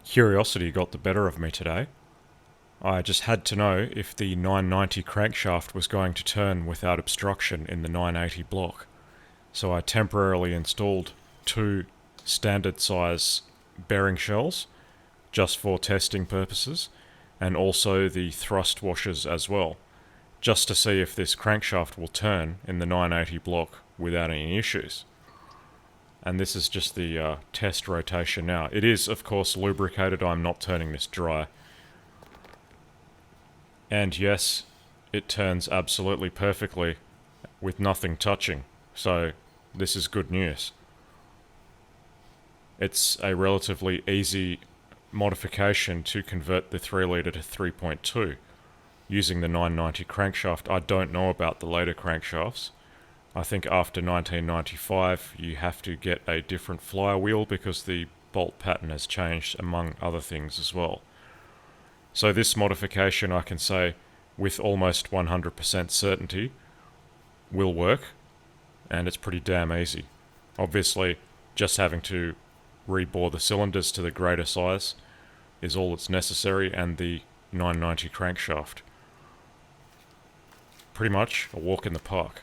Curiosity got the better of me today. I just had to know if the 990 crankshaft was going to turn without obstruction in the 980 block. So I temporarily installed two standard size bearing shells just for testing purposes, and also the thrust washers as well, just to see if this crankshaft will turn in the 980 block without any issues. And this is just the test rotation now. It is, of course, lubricated. I'm not turning this dry. And yes, it turns absolutely perfectly with nothing touching. So this is good news. It's a relatively easy modification to convert the 3 litre to 3.2 using the 990 crankshaft. I don't know about the later crankshafts. I think after 1995 you have to get a different flywheel because the bolt pattern has changed, among other things as well. So this modification, I can say with almost 100% certainty, will work, and it's pretty damn easy. Obviously, just having to rebore the cylinders to the greater size is all that's necessary, and the 990 crankshaft. Pretty much a walk in the park.